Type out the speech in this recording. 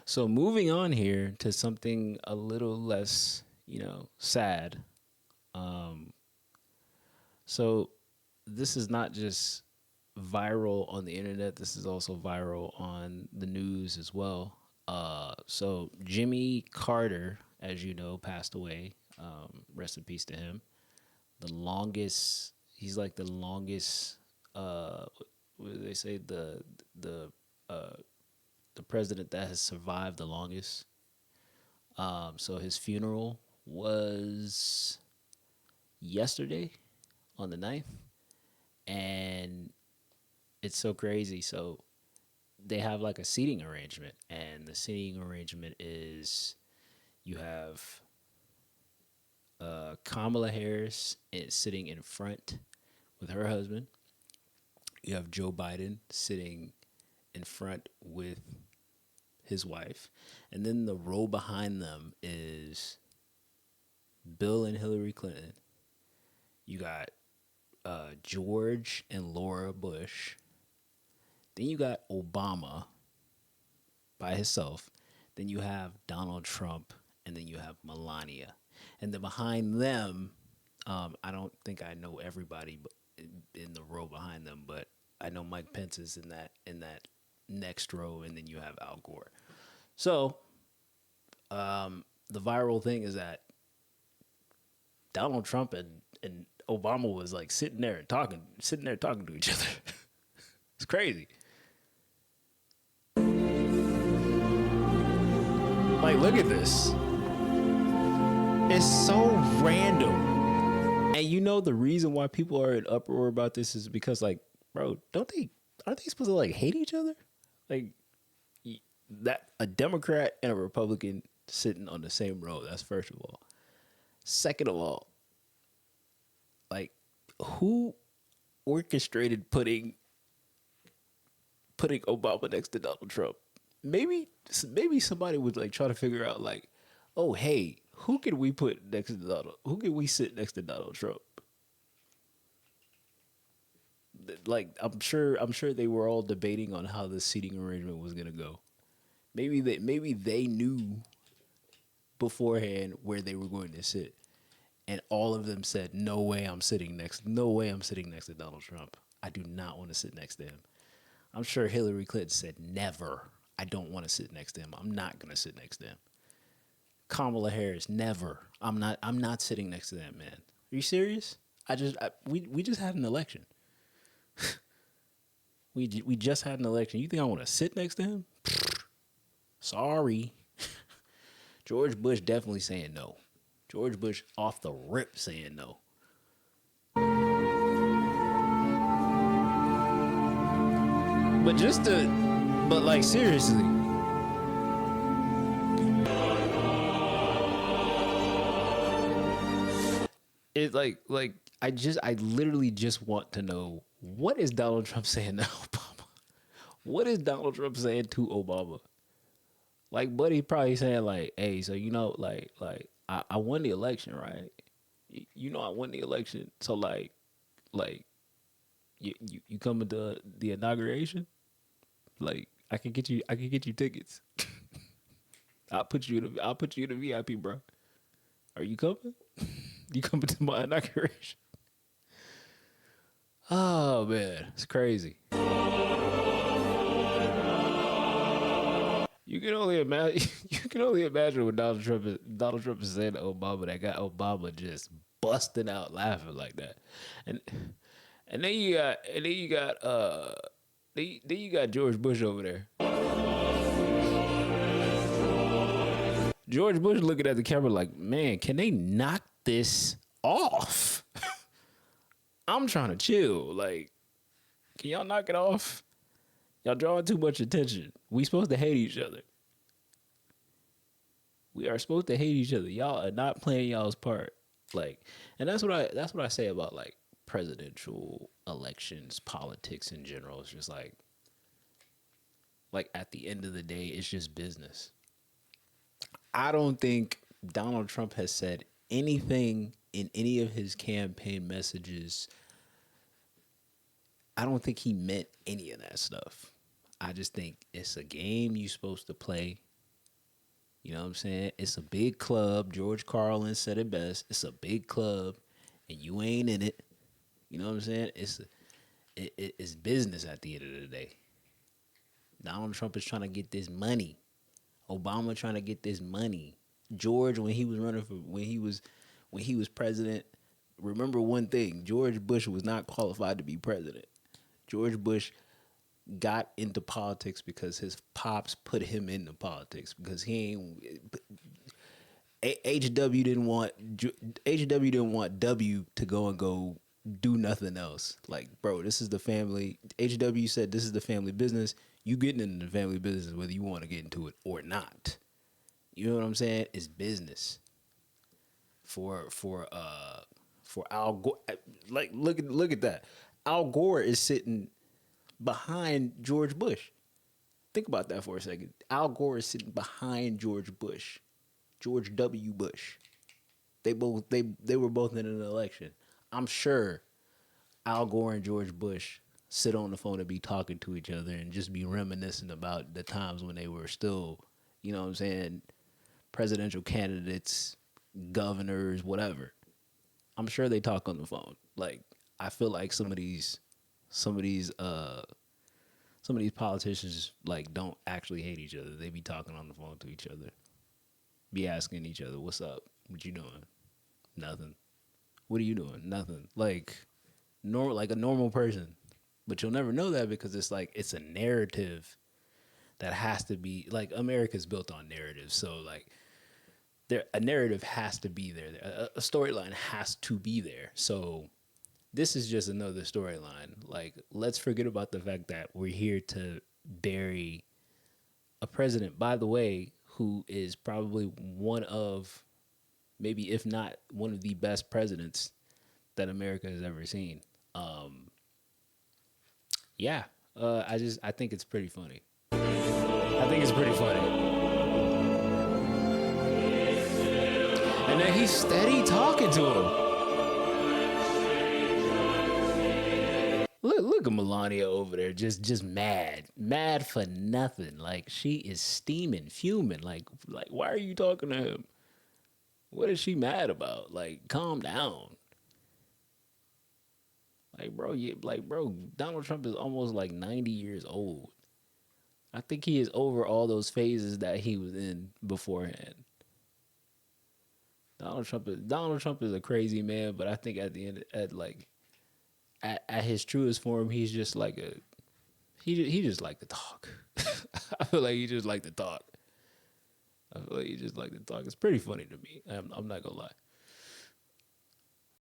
So moving on here to something a little less, sad. Um, so this is not just viral on the internet. This is also viral on the news as well. So Jimmy Carter, as you know, passed away. Rest in peace to him. The longest, he's like the longest. What do they say? Uh, the president that has survived the longest. So his funeral was yesterday on the 9th. And it's so crazy. So they have like a seating arrangement, and the seating arrangement is you have Kamala Harris sitting in front with her husband. You have Joe Biden sitting in front with his wife, and then the row behind them is Bill and Hillary Clinton. You got George and Laura Bush. Then you got Obama by himself. Then you have Donald Trump, and then you have Melania. And then behind them, I don't think I know everybody in the row behind them, but I know Mike Pence is in that next row, and then you have Al Gore. So the viral thing is that Donald Trump and Obama was like sitting there talking to each other. It's crazy. Like, look at this. It's so random. And you know the reason why people are in uproar about this is because, like, bro, aren't they supposed to like hate each other? Like that a Democrat and a Republican sitting on the same row. That's first of all. Second of all, like who orchestrated putting Obama next to Donald Trump? Maybe somebody was like trying to figure out like, oh hey, who can we put next to Donald? Who can we sit next to Donald Trump? Like I'm sure they were all debating on how the seating arrangement was gonna go. Maybe they knew beforehand where they were going to sit, and all of them said, "No way, I'm sitting next. No way, I'm sitting next to Donald Trump. I do not want to sit next to him." I'm sure Hillary Clinton said, "Never. I don't want to sit next to him. I'm not gonna sit next to him." Kamala Harris, never. I'm not sitting next to that man. Are you serious? We just had an election. We just had an election. You think I want to sit next to him? Sorry. George Bush definitely saying no. George Bush off the rip saying no. But but like seriously, it like I literally just want to know what is Donald Trump saying to Obama? What is Donald Trump saying to Obama? Like, buddy, probably saying like, "Hey, so I won the election, right? I won the election. So like you coming to the inauguration? Like, I can get you tickets. I'll put you in the VIP, bro. Are you coming? You coming to my inauguration? Oh man, it's crazy. You can only imagine. You can only imagine what Donald Trump is saying to Obama. That got Obama just busting out laughing like that, and and then you got George Bush over there. George Bush looking at the camera like, man, can they knock this off? I'm trying to chill. Like, can y'all knock it off? Y'all drawing too much attention. We supposed to hate each other. We are supposed to hate each other. Y'all are not playing y'all's part. Like, and that's what I say about like presidential elections, politics in general. It's just like at the end of the day, it's just business. I don't think Donald Trump has said anything in any of his campaign messages. I don't think he meant any of that stuff. I just think it's a game you're supposed to play. You know what I'm saying? It's a big club. George Carlin said it best. It's a big club, and you ain't in it. You know what I'm saying? It's business at the end of the day. Donald Trump is trying to get this money. Obama trying to get this money. George, when he was running for when he was president, remember one thing: George Bush was not qualified to be president. George Bush got into politics because his pops put him into politics because he ain't HW didn't want HW didn't want W to go do nothing else. Like, bro, this is the family. HW said this is the family business. You getting into the family business whether you want to get into it or not. You know what I'm saying? It's business. For Al Gore, like look at that. Al Gore is sitting behind George Bush. Think about that for a second. Al Gore is sitting behind George Bush. George W. Bush. They were both in an election. I'm sure Al Gore and George Bush sit on the phone and be talking to each other and just be reminiscing about the times when they were still, you know what I'm saying, presidential candidates, governors, whatever. I'm sure they talk on the phone. Like, I feel like some of these some of these politicians like don't actually hate each other. They be talking on the phone to each other. Be asking each other, "What's up? What you doing?" Nothing. What are you doing? Nothing. Like a normal person. But you'll never know that because it's like it's a narrative that has to be like America's built on narratives. So like a narrative has to be there. A storyline has to be there. So this is just another storyline. Like, let's forget about the fact that we're here to bury a president, by the way, who is probably one of, maybe if not one of the best presidents that America has ever seen. Yeah, I think it's pretty funny. I think it's pretty funny. And then he's steady talking to him. Look at Melania over there, just mad for nothing. Like she is steaming, fuming. Like why are you talking to him? What is she mad about? Like calm down. Like bro, Donald Trump is almost like 90 years old. I think he is over all those phases that he was in beforehand. Donald Trump is a crazy man, but I think at the end at his truest form, he's just like he just like to talk. I feel like he just like to talk. I feel like he just like to talk. It's pretty funny to me. I'm not gonna lie.